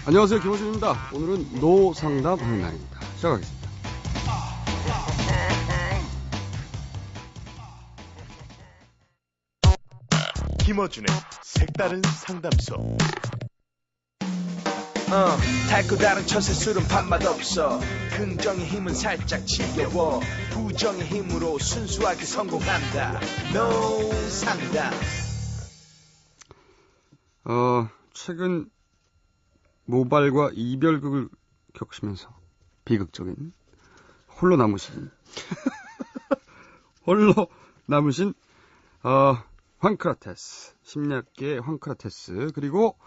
안녕하세요, 김호준입니다. 오늘은 노상담 하는 날입니다. 시작하겠습니다. 김어준의 색다른 상담소. 달고 다른 처세술은 밥맛 없어. 긍정의 힘은 살짝 지겨워. 부정의 힘으로 순수하게 성공한다. 노상담. 최근 모발과 이별극을 겪으시면서 비극적인 홀로 남으신 황크라테스, 심리학계의 황크라테스, 그리고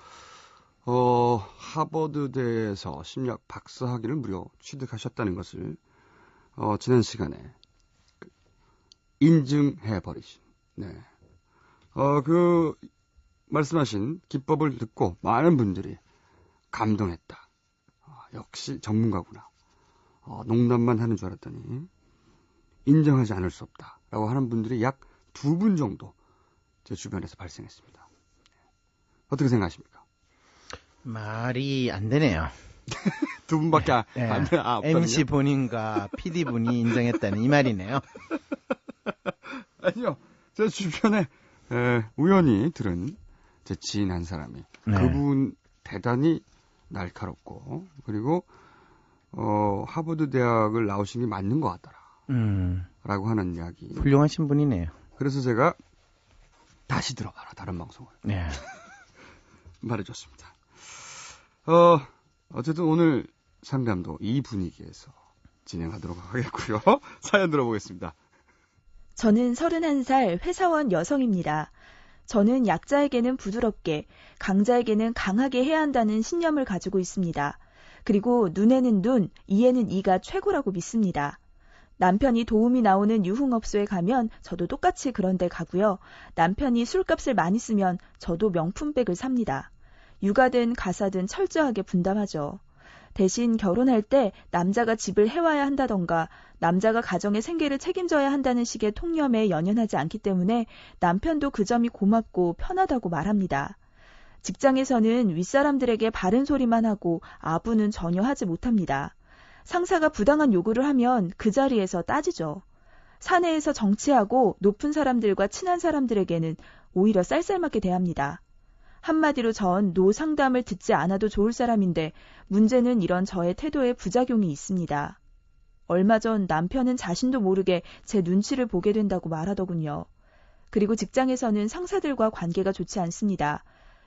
하버드대에서 심리학 박사학위를 무려 취득하셨다는 것을 지난 시간에 인증해버리신, 그 말씀하신 기법을 듣고 많은 분들이 감동했다. 역시 전문가구나. 농담만 하는 줄 알았더니 인정하지 않을 수 없다. 라고 하는 분들이 약 2분 정도 제 주변에서 발생했습니다. 어떻게 생각하십니까? 말이 안 되네요. 2분밖에 안 돼. MC 본인과 PD 분이 인정했다는 이 말이네요. 아니요. 제 주변에 우연히 들은 제 지인 한 사람이 그분 대단히 날카롭고, 그리고 하버드 대학을 나오신 게 맞는 것 같더라 라고 하는 이야기. 훌륭하신 분이네요. 그래서 제가 다시 들어봐라, 다른 방송을 말해줬습니다. 어쨌든 오늘 상담도 이 분위기에서 진행하도록 하겠고요. 사연 들어보겠습니다. 저는 31살 회사원 여성입니다. 저는 약자에게는 부드럽게, 강자에게는 강하게 해야 한다는 신념을 가지고 있습니다. 그리고 눈에는 눈, 이에는 이가 최고라고 믿습니다. 남편이 도움이 나오는 유흥업소에 가면 저도 똑같이 그런 데 가고요. 남편이 술값을 많이 쓰면 저도 명품백을 삽니다. 육아든 가사든 철저하게 분담하죠. 대신 결혼할 때 남자가 집을 해와야 한다던가 남자가 가정의 생계를 책임져야 한다는 식의 통념에 연연하지 않기 때문에 남편도 그 점이 고맙고 편하다고 말합니다. 직장에서는 윗사람들에게 바른 소리만 하고 아부는 전혀 하지 못합니다. 상사가 부당한 요구를 하면 그 자리에서 따지죠. 사내에서 정치하고 높은 사람들과 친한 사람들에게는 오히려 쌀쌀맞게 대합니다. 한마디로 전 노상담을 듣지 않아도 좋을 사람인데 문제는 이런 저의 태도에 부작용이 있습니다. 얼마 전 남편은 자신도 모르게 제 눈치를 보게 된다고 말하더군요. 그리고 직장에서는 상사들과 관계가 좋지 않습니다.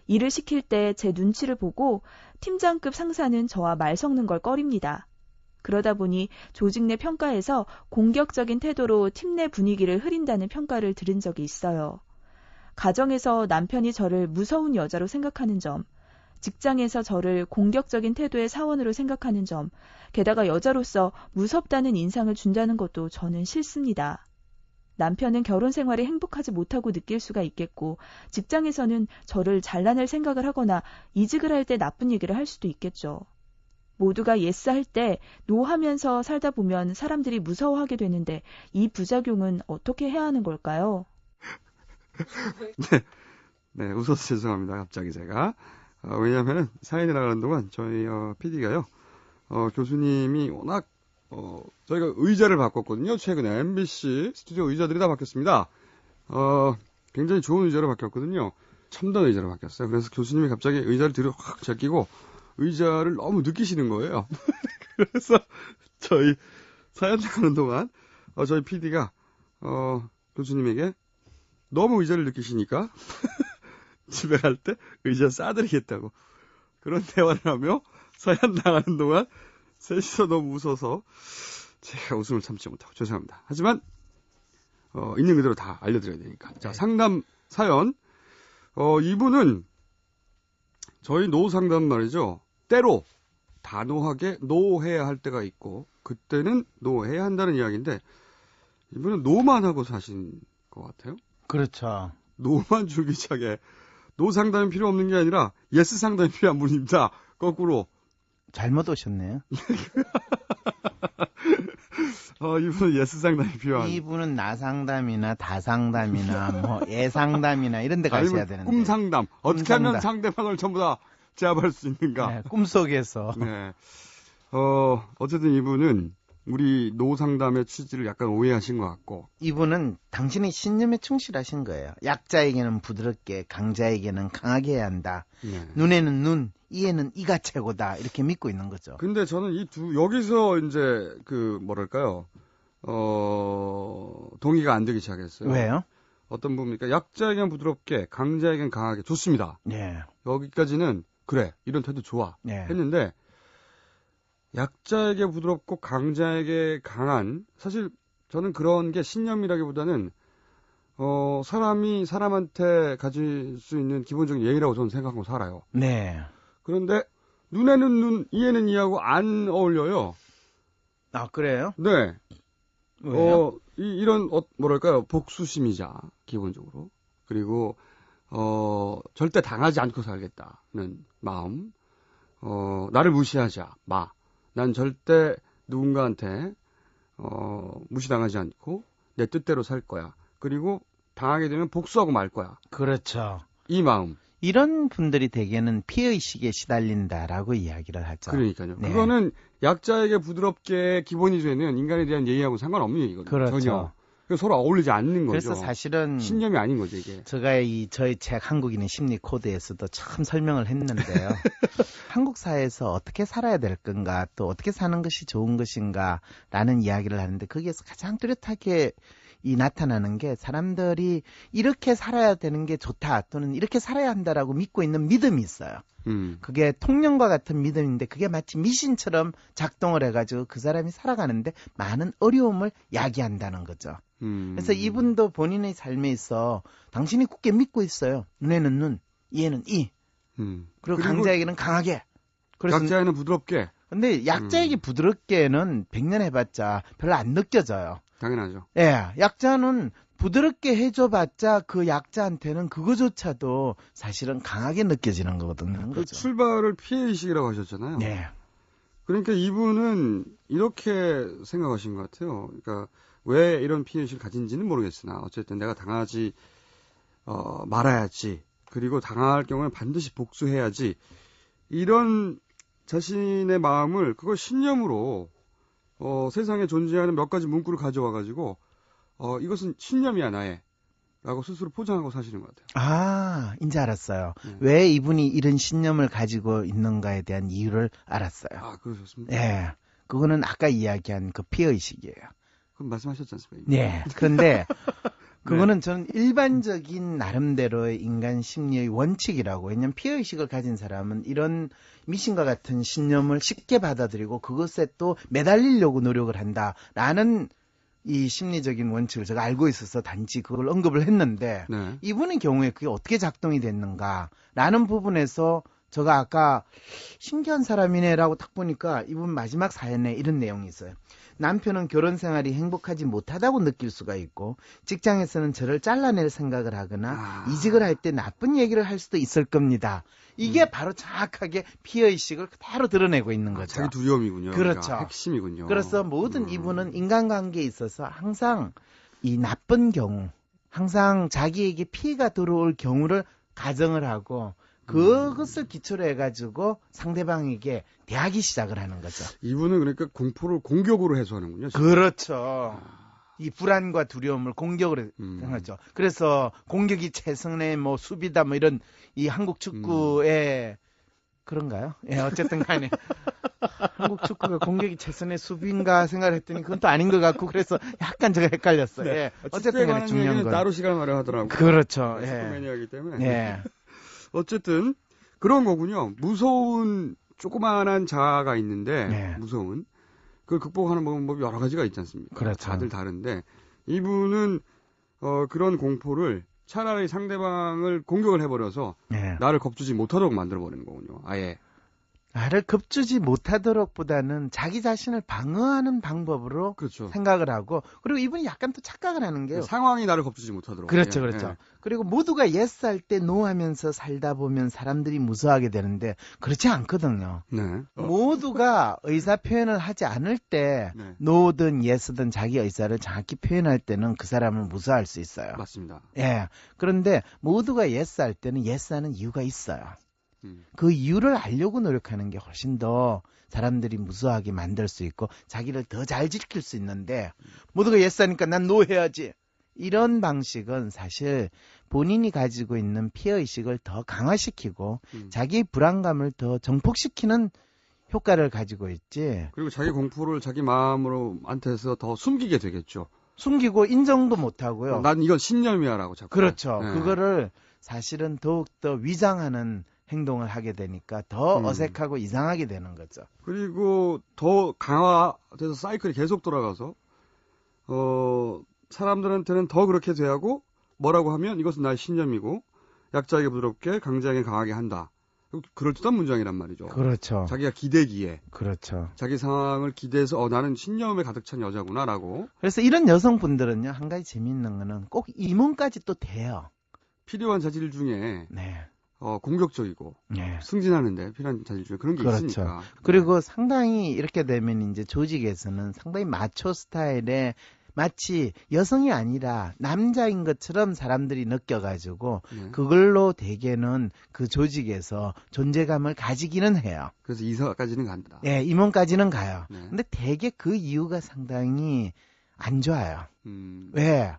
일을 시킬 때 제 눈치를 보고 팀장급 상사는 저와 말 섞는 걸 꺼립니다. 그러다 보니 조직 내 평가에서 공격적인 태도로 팀 내 분위기를 흐린다는 평가를 들은 적이 있어요. 가정에서 남편이 저를 무서운 여자로 생각하는 점, 직장에서 저를 공격적인 태도의 사원으로 생각하는 점, 게다가 여자로서 무섭다는 인상을 준다는 것도 저는 싫습니다. 남편은 결혼 생활에 행복하지 못하고 느낄 수가 있겠고, 직장에서는 저를 잘라낼 생각을 하거나 이직을 할 때 나쁜 얘기를 할 수도 있겠죠. 모두가 예스 할 때 노 하면서 살다 보면 사람들이 무서워하게 되는데 이 부작용은 어떻게 해야 하는 걸까요? 네, 웃어서 죄송합니다. 갑자기 제가. 왜냐하면 사연이 나가는 동안 저희 PD가요. 교수님이 워낙 저희가 의자를 바꿨거든요. 최근에 MBC 스튜디오 의자들이 다 바뀌었습니다. 굉장히 좋은 의자로 바뀌었거든요. 첨단 의자로 바뀌었어요. 그래서 교수님이 갑자기 의자를 뒤로 확 제끼고 의자를 너무 느끼시는 거예요. 그래서 저희 사연 나가는 동안 저희 PD가 교수님에게 너무 의자를 느끼시니까 집에 갈 때 의자 싸드리겠다고 그런 대화를 하며 사연 나가는 동안 셋이서 너무 웃어서 제가 웃음을 참지 못하고 죄송합니다. 하지만 있는 그대로 다 알려드려야 되니까. 자, 상담 사연. 이분은 저희 노 상담 말이죠. 때로 단호하게 노해야 할 때가 있고 그때는 노해야 한다는 이야기인데 이분은 노만 하고 사신 것 같아요. 그렇죠. 노만 줄기차게. 노 상담이 필요 없는 게 아니라 예스 상담이 필요한 분입니다. 거꾸로. 잘못 오셨네요. 이분은 예스 상담이 필요한. 이분은 나상담이나 다상담이나 뭐 예상담이나 이런 데 가셔야 되는데. 꿈 상담. 어떻게 하면 꿈상담. 상대방을 전부 다 제압할 수 있는가. 네, 꿈속에서. 네. 어쨌든 이분은 우리 노상담의 취지를 약간 오해하신 것 같고. 이분은 당신의 신념에 충실하신 거예요. 약자에게는 부드럽게, 강자에게는 강하게 해야 한다. 네. 눈에는 눈, 이에는 이가 최고다. 이렇게 믿고 있는 거죠. 근데 저는 여기서 이제 뭐랄까요. 동의가 안 되기 시작했어요. 왜요? 어떤 부분입니까? 약자에겐 부드럽게, 강자에겐 강하게. 좋습니다. 네. 여기까지는 그래. 이런 태도 좋아. 네. 했는데 약자에게 부드럽고 강자에게 강한, 사실 저는 그런 게 신념이라기보다는 사람이 사람한테 가질 수 있는 기본적인 예의라고 저는 생각하고 살아요. 네. 그런데 눈에는 눈, 이에는 이하고 안 어울려요. 아, 그래요? 네. 왜요? 이런 뭐랄까요? 복수심이자 기본적으로. 그리고 절대 당하지 않고 살겠다는 마음. 나를 무시하자 마. 난 절대 누군가한테 무시당하지 않고 내 뜻대로 살 거야. 그리고 당하게 되면 복수하고 말 거야. 그렇죠. 이 마음. 이런 분들이 대개는 피해의식에 시달린다라고 이야기를 하죠. 그러니까요. 네. 그거는 약자에게 부드럽게 기본이 되는 인간에 대한 예의하고 상관없는 얘기거든요. 그렇죠. 전혀. 서로 어울리지 않는 거죠. 그래서 사실은 신념이 아닌 거죠, 이게. 제가 저희 책 한국인의 심리 코드에서도 참 설명을 했는데요. 한국 사회에서 어떻게 살아야 될 건가, 또 어떻게 사는 것이 좋은 것인가라는 이야기를 하는데 거기에서 가장 뚜렷하게 나타나는 게 사람들이 이렇게 살아야 되는 게 좋다 또는 이렇게 살아야 한다라고 믿고 있는 믿음이 있어요. 그게 통념과 같은 믿음인데 그게 마치 미신처럼 작동을 해가지고 그 사람이 살아가는데 많은 어려움을 야기한다는 거죠. 그래서 이분도 본인의 삶에 있어 당신이 굳게 믿고 있어요. 눈에는 눈, 이에는 이. 그리고 강자에게는 강하게. 그래서 약자에는 부드럽게. 근데 약자에게 부드럽게는 100년 해봤자 별로 안 느껴져요. 당연하죠. 예, 약자는 부드럽게 해줘봤자 그 약자한테는 그거조차도 사실은 강하게 느껴지는 거거든요. 그 그죠? 출발을 피해의식이라고 하셨잖아요. 네. 그러니까 이분은 이렇게 생각하신 것 같아요. 그러니까 왜 이런 피해의식을 가진지는 모르겠으나 어쨌든 내가 당하지 말아야지. 그리고 당할 경우는 반드시 복수해야지. 이런 자신의 마음을 그걸 신념으로 세상에 존재하는 몇 가지 문구를 가져와가지고 이것은 신념이야 나의 라고 스스로 포장하고 사시는 것 같아요. 아, 이제 알았어요. 왜 이분이 이런 신념을 가지고 있는가에 대한 이유를 알았어요. 아, 그러셨습니까? 예. 그거는 아까 이야기한 그 피해의식이에요. 그럼 말씀하셨지 않습니까? 네. 그런데 그거는 저는 일반적인 나름대로의 인간 심리의 원칙이라고. 왜냐하면 피해의식을 가진 사람은 이런 미신과 같은 신념을 쉽게 받아들이고 그것에 또 매달리려고 노력을 한다라는 이 심리적인 원칙을 제가 알고 있어서 단지 그걸 언급을 했는데 네. 이분의 경우에 그게 어떻게 작동이 됐는가라는 부분에서 제가 아까 신기한 사람이네라고 딱 보니까 이분 마지막 사연에 이런 내용이 있어요. 남편은 결혼 생활이 행복하지 못하다고 느낄 수가 있고 직장에서는 저를 잘라낼 생각을 하거나 이직을 할 때 나쁜 얘기를 할 수도 있을 겁니다. 이게 바로 정확하게 피해의식을 그대로 드러내고 있는 거죠. 자기 두려움이군요. 그렇죠. 그러니까 핵심이군요. 그래서 모든 이분은 인간관계에 있어서 항상 이 나쁜 경우, 항상 자기에게 피해가 들어올 경우를 가정을 하고 그것을 기초로 해가지고 상대방에게 대하기 시작을 하는 거죠. 이분은 그러니까 공포를 공격으로 해소하는군요. 지금. 그렇죠. 이 불안과 두려움을 공격으로 생각하죠. 그래서 공격이 최선의 뭐 수비다 뭐 이런 이 한국 축구의 그런가요? 예, 어쨌든 간에 한국 축구가 공격이 최선의 수비인가 생각을 했더니 그건 또 아닌 것 같고 그래서 약간 제가 헷갈렸어요. 네. 예, 어쨌든 간에 중요한 건 따로 시간 마련하더라고요. 그렇죠. 예. 축구매니아이기 때문에. 예. 어쨌든 그런 거군요. 무서운 조그마한 자아가 있는데 네. 무서운 그걸 극복하는 방법이 여러 가지가 있지 않습니까? 그렇죠. 다들 다른데 이분은 그런 공포를 차라리 상대방을 공격을 해버려서 예. 나를 겁주지 못하도록 만들어버리는 거군요. 아예. 나를 겁주지 못하도록보다는 자기 자신을 방어하는 방법으로 그렇죠. 생각을 하고, 그리고 이분이 약간 또 착각을 하는 게요. 상황이 나를 겁주지 못하도록. 그렇죠, 예, 그렇죠. 예. 그리고 모두가 yes 할 때 no 하면서 살다 보면 사람들이 무서워하게 되는데 그렇지 않거든요. 네. 모두가 의사 표현을 하지 않을 때 네. no든 yes든 자기 의사를 정확히 표현할 때는 그 사람을 무서워할 수 있어요. 맞습니다. 예. 그런데 모두가 yes 할 때는 yes 하는 이유가 있어요. 음. 그 이유를 알려고 노력하는 게 훨씬 더 사람들이 무서워하게 만들 수 있고 자기를 더 잘 지킬 수 있는데 모두가 yes 하니까 난 no 해야지. 이런 방식은 사실 본인이 가지고 있는 피해의식을 더 강화시키고 자기 불안감을 더 정폭시키는 효과를 가지고 있지. 그리고 자기 공포를 자기 마음으로 한테서 더 숨기게 되겠죠. 숨기고 인정도 못하고요. 난 이건 신념이야라고 자꾸. 그렇죠. 네. 그거를 사실은 더욱더 위장하는 행동을 하게 되니까 더 어색하고 이상하게 되는 거죠. 그리고 더 강화돼서 사이클이 계속 돌아가서 사람들한테는 더 그렇게 돼야하고 뭐라고 하면 이것은 나의 신념이고 약자에게 부드럽게 강자에게 강하게 한다. 그럴듯한 문장이란 말이죠. 그렇죠. 자기가 기대기에 그렇죠. 자기 상황을 기대해서 나는 신념에 가득 찬 여자구나라고 그래서 이런 여성분들은요, 한 가지 재미있는 거는 꼭 임원까지 또 돼요. 필요한 자질 중에 네. 공격적이고 네. 승진하는데 필요한 자질 중에 그런 게 그렇죠. 있으니까. 그리고 상당히 이렇게 되면 이제 조직에서는 상당히 마초 스타일의 마치 여성이 아니라 남자인 것처럼 사람들이 느껴가지고 네. 그걸로 대개는 그 조직에서 존재감을 가지기는 해요. 그래서 이사까지는 간다. 예, 임원까지는 가요. 네. 근데 대개 그 이유가 상당히 안 좋아요. 음, 왜?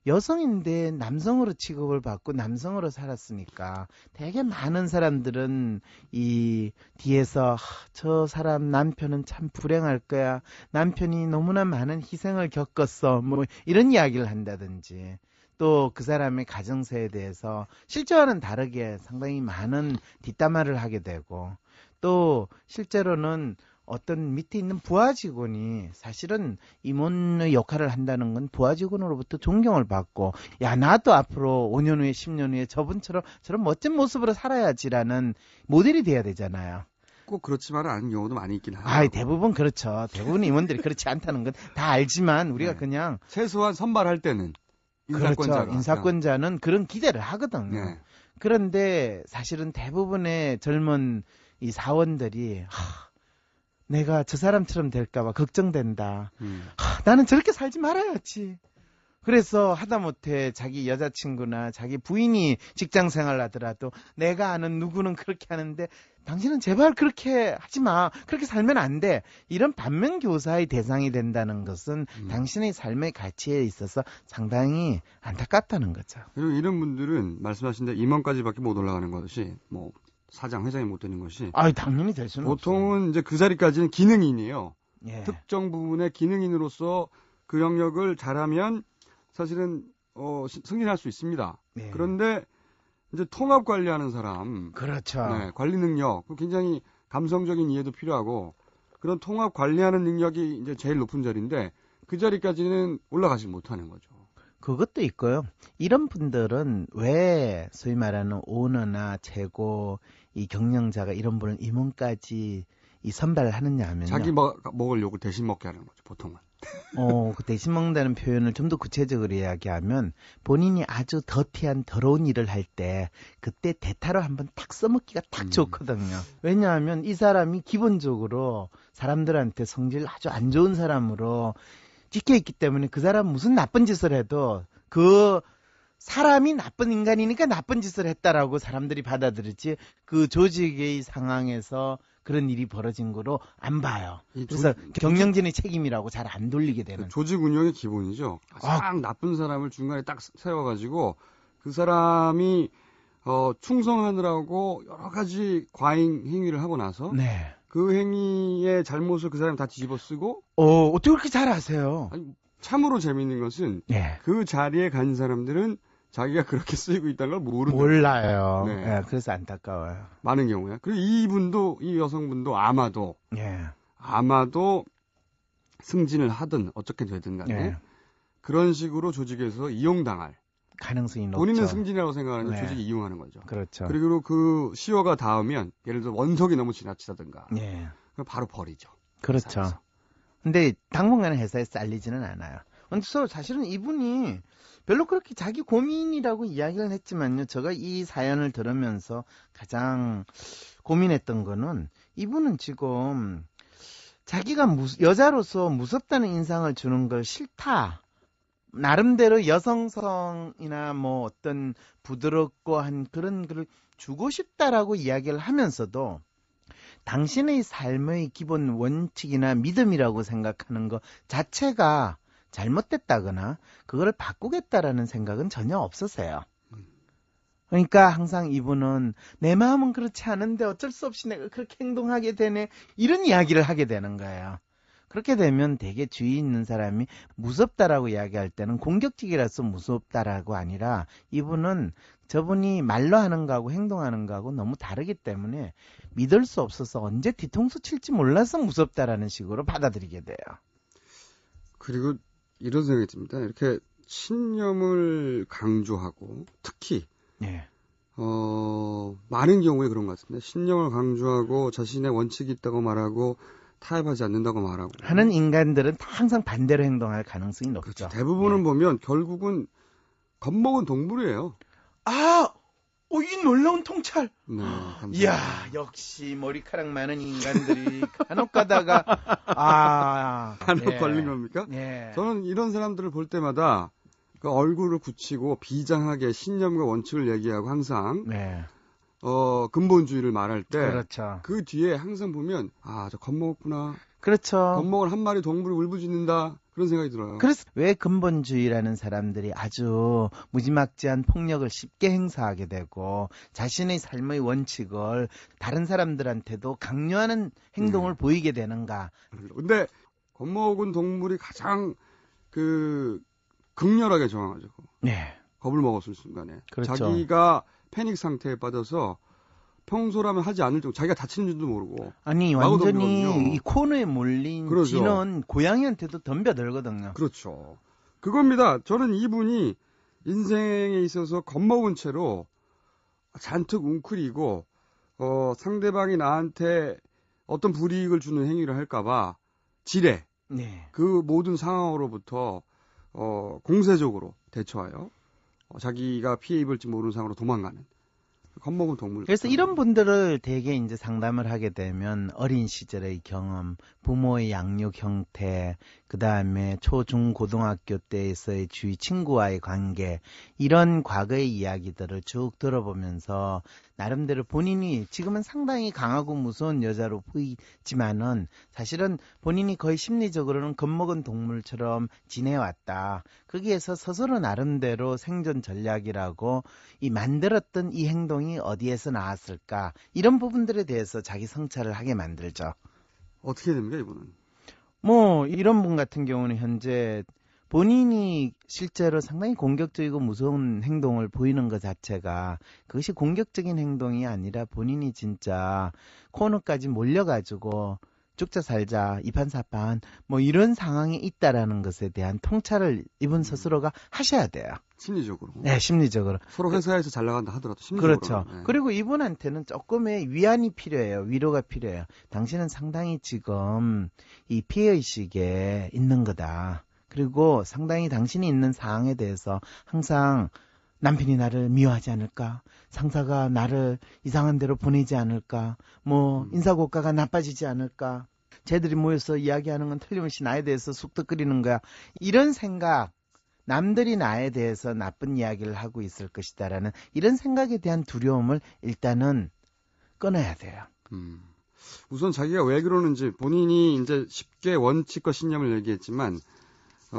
여성인데 남성으로 취급을 받고 남성으로 살았으니까 되게 많은 사람들은 이 뒤에서 저 사람 남편은 참 불행할 거야. 남편이 너무나 많은 희생을 겪었어. 뭐 이런 이야기를 한다든지 또 그 사람의 가정사에 대해서 실제와는 다르게 상당히 많은 뒷담화를 하게 되고 또 실제로는 어떤 밑에 있는 부하 직원이 사실은 임원의 역할을 한다는 건 부하 직원으로부터 존경을 받고 야 나도 앞으로 5년 후에 10년 후에 저분처럼 저런 멋진 모습으로 살아야지라는 모델이 돼야 되잖아요. 꼭 그렇지만은 않은 경우도 많이 있긴 하죠. 아, 대부분 그렇죠. 대부분 임원들이 그렇지 않다는 건 다 알지만 우리가 네. 그냥 최소한 선발할 때는 인사권자가. 그렇죠. 인사권자는 그런 기대를 하거든요. 네. 그런데 사실은 대부분의 젊은 이 사원들이 내가 저 사람처럼 될까봐 걱정된다. 나는 저렇게 살지 말아야지. 그래서 하다못해 자기 여자친구나 자기 부인이 직장 생활을 하더라도 내가 아는 누구는 그렇게 하는데 당신은 제발 그렇게 하지 마. 그렇게 살면 안 돼. 이런 반면교사의 대상이 된다는 것은 당신의 삶의 가치에 있어서 상당히 안타깝다는 거죠. 그리고 이런 분들은 말씀하신 대로 임원까지밖에 못 올라가는 것이 뭐 사장, 회장이 못 되는 것이 아, 당연히 될 수는 보통은 이제 그 자리까지는 기능인이에요. 예. 특정 부분의 기능인으로서 그 영역을 잘하면 사실은 승진할 수 있습니다. 예. 그런데 이제 통합 관리하는 사람, 그렇죠. 네, 관리 능력, 굉장히 감성적인 이해도 필요하고 그런 통합 관리하는 능력이 이제 제일 높은 자리인데 그 자리까지는 올라가지 못하는 거죠. 그것도 있고요. 이런 분들은 왜 소위 말하는 오너나 재고 이 경영자가 이런 분을 임원까지 이 선발을 하느냐 하면요. 자기 먹을 욕을 대신 먹게 하는 거죠, 보통은. 그 대신 먹는다는 표현을 좀 더 구체적으로 이야기하면 본인이 아주 더티한 더러운 일을 할 때 그때 대타로 한번 탁 써먹기가 딱 좋거든요. 왜냐하면 이 사람이 기본적으로 사람들한테 성질 아주 안 좋은 사람으로 찍혀있기 때문에 그 사람 무슨 나쁜 짓을 해도 그 사람이 나쁜 인간이니까 나쁜 짓을 했다라고 사람들이 받아들이지 그 조직의 상황에서 그런 일이 벌어진 거로 안 봐요. 그래서 경영진의 책임이라고 잘 안 돌리게 되는. 조직 운영의 기본이죠. 가장 나쁜 사람을 중간에 딱 세워가지고 그 사람이 충성하느라고 여러 가지 과잉 행위를 하고 나서 네. 그 행위의 잘못을 그 사람이 다 뒤집어 쓰고 어떻게 그렇게 잘 아세요? 아니, 참으로 재밌는 것은 네. 그 자리에 간 사람들은 자기가 그렇게 쓰이고 있다는 걸 모르는 몰라요. 네. 네, 그래서 안타까워요. 많은 경우에. 그리고 이 여성분도 아마도 예. 승진을 하든 어떻게 되든 간에 예. 그런 식으로 조직에서 이용당할 가능성이 높죠. 본인은 승진이라고 생각하는 네. 조직이 이용하는 거죠. 그렇죠. 그리고 그 시효가 닿으면 예를 들어 원석이 너무 지나치다든가 예. 그럼 바로 버리죠. 그렇죠. 회사에서. 근데 당분간은 회사에 잘리지는 않아요. 그래서 사실은 이분이 별로 그렇게 자기 고민이라고 이야기를 했지만요. 제가 이 사연을 들으면서 가장 고민했던 거는 이분은 지금 자기가 여자로서 무섭다는 인상을 주는 걸 싫다. 나름대로 여성성이나 뭐 어떤 부드럽고 한 그런 글을 주고 싶다라고 이야기를 하면서도 당신의 삶의 기본 원칙이나 믿음이라고 생각하는 것 자체가 잘못됐다거나 그거를 바꾸겠다라는 생각은 전혀 없었어요. 그러니까 항상 이분은 내 마음은 그렇지 않은데 어쩔 수 없이 내가 그렇게 행동하게 되네 이런 이야기를 하게 되는 거예요. 그렇게 되면 되게 주위 있는 사람이 무섭다라고 이야기할 때는 공격적이라서 무섭다라고 아니라 이분은 저분이 말로 하는 거하고 행동하는 거하고 너무 다르기 때문에 믿을 수 없어서 언제 뒤통수 칠지 몰라서 무섭다라는 식으로 받아들이게 돼요. 그리고 이런 생각이 듭니다. 이렇게 신념을 강조하고 특히 예. 많은 경우에 그런 것 같은데 신념을 강조하고 자신의 원칙이 있다고 말하고 타협하지 않는다고 말하고 하는 인간들은 항상 반대로 행동할 가능성이 높죠. 그렇죠. 대부분은 예. 보면 결국은 겁먹은 동물이에요. 이 놀라운 통찰. 네, 감사합니다. 이야, 역시 머리카락 많은 인간들이 간혹 가다가 간혹 예. 걸린 겁니까? 예. 저는 이런 사람들을 볼 때마다 그 얼굴을 굳히고 비장하게 신념과 원칙을 얘기하고 항상 네. 근본주의를 말할 때 그렇죠. 그 뒤에 항상 보면 저 겁먹었구나. 그렇죠. 겁먹은 한 마리 동물이 울부짖는다. 그런 생각이 들어요. 그래서 왜 근본주의라는 사람들이 아주 무지막지한 폭력을 쉽게 행사하게 되고 자신의 삶의 원칙을 다른 사람들한테도 강요하는 행동을 보이게 되는가? 근데 겁먹은 동물이 가장 극렬하게 저항하죠. 네. 겁을 먹었을 순간에. 그렇죠. 자기가 패닉 상태에 빠져서 평소라면 하지 않을 정도 자기가 다치는 줄도 모르고 아니 마구 완전히 덤비거든요. 이 코너에 몰린 그러죠. 쥐는 고양이한테도 덤벼들거든요. 그렇죠. 그겁니다. 저는 이분이 인생에 있어서 겁먹은 채로 잔뜩 웅크리고 상대방이 나한테 어떤 불이익을 주는 행위를 할까봐 지레 네. 그 모든 상황으로부터 공세적으로 대처하여 자기가 피해 입을지 모르는 상황으로 도망가는 겁먹은 동물. 그래서 이런 분들을 되게 이제 상담을 하게 되면 어린 시절의 경험, 부모의 양육 형태, 그 다음에 초, 중, 고등학교 때에서의 주위 친구와의 관계, 이런 과거의 이야기들을 쭉 들어보면서 나름대로 본인이 지금은 상당히 강하고 무서운 여자로 보이지만은 사실은 본인이 거의 심리적으로는 겁먹은 동물처럼 지내왔다. 거기에서 스스로 나름대로 생존 전략이라고 만들었던 이 행동이 어디에서 나왔을까? 이런 부분들에 대해서 자기 성찰을 하게 만들죠. 어떻게 됩니까, 이분은? 이런 분 같은 경우는 현재 본인이 실제로 상당히 공격적이고 무서운 행동을 보이는 것 자체가 그것이 공격적인 행동이 아니라 본인이 진짜 코너까지 몰려가지고 죽자 살자 이판사판 이런 상황이 있다라는 것에 대한 통찰을 이분 스스로가 하셔야 돼요. 심리적으로. 네, 심리적으로. 서로 회사에서 잘 나간다 하더라도 심리적으로. 그렇죠. 네. 그리고 이분한테는 조금의 위안이 필요해요. 위로가 필요해요. 당신은 상당히 지금 이 피해의식에 있는 거다. 그리고 상당히 당신이 있는 상황에 대해서 항상 남편이 나를 미워하지 않을까? 상사가 나를 이상한 데로 보내지 않을까? 인사고과가 나빠지지 않을까? 쟤들이 모여서 이야기하는 건 틀림없이 나에 대해서 쑥덕거리는 거야. 이런 생각, 남들이 나에 대해서 나쁜 이야기를 하고 있을 것이다라는 이런 생각에 대한 두려움을 일단은 끊어야 돼요. 우선 자기가 왜 그러는지 본인이 이제 쉽게 원칙과 신념을 얘기했지만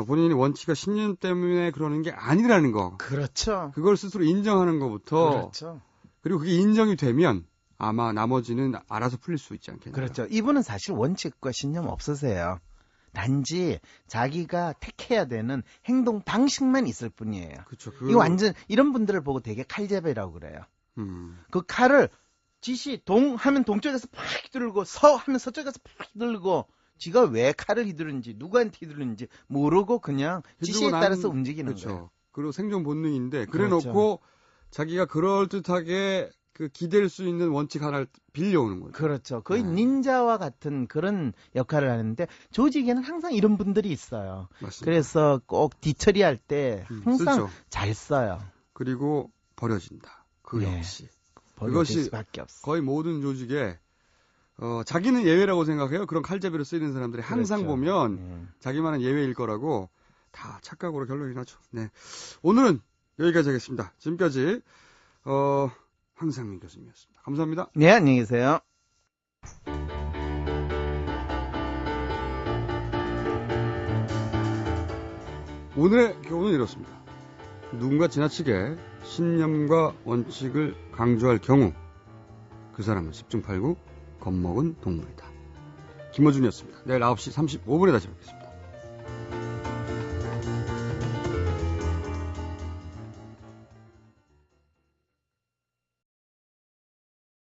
본인이 원칙과 신념 때문에 그러는 게 아니라는 거. 그렇죠. 그걸 스스로 인정하는 것부터. 그렇죠. 그리고 그게 인정이 되면 아마 나머지는 알아서 풀릴 수 있지 않겠나요? 그렇죠. 이분은 사실 원칙과 신념 없으세요. 단지 자기가 택해야 되는 행동 방식만 있을 뿐이에요. 그렇죠. 이 완전 이런 분들을 보고 되게 칼잡이라고 그래요. 그 칼을 지시 동 하면 동쪽에서 팍 휘두르고 서 하면 서쪽에서 팍 휘두르고 지가 왜 칼을 휘두르는지 누구한테 휘두르는지 모르고 그냥 지시에 따라서 움직이는 그렇죠. 거예요. 그리고 생존 본능인데 그렇죠. 그래놓고 자기가 그럴듯하게 그 기댈 수 있는 원칙 하나를 빌려오는 거죠. 그렇죠. 거의 네. 닌자와 같은 그런 역할을 하는데 조직에는 항상 이런 분들이 있어요. 맞습니다. 그래서 꼭 뒤처리할 때 항상 쓰죠. 잘 써요. 그리고 버려진다. 그 네. 역시 버릴 그것이 수밖에 없어. 거의 모든 조직에 자기는 예외라고 생각해요. 그런 칼잡이로 쓰이는 사람들이 항상 그렇죠. 보면 자기만은 예외일 거라고 다 착각으로 결론이 나죠. 네. 오늘은 여기까지 하겠습니다. 지금까지 황상민 교수님이었습니다. 감사합니다. 네, 안녕히 계세요. 오늘의 교훈은 이렇습니다. 누군가 지나치게 신념과 원칙을 강조할 경우 그 사람은 10중 8구 겁먹은 동물이다. 김어준이었습니다. 내일 9시 35분에 다시 뵙겠습니다.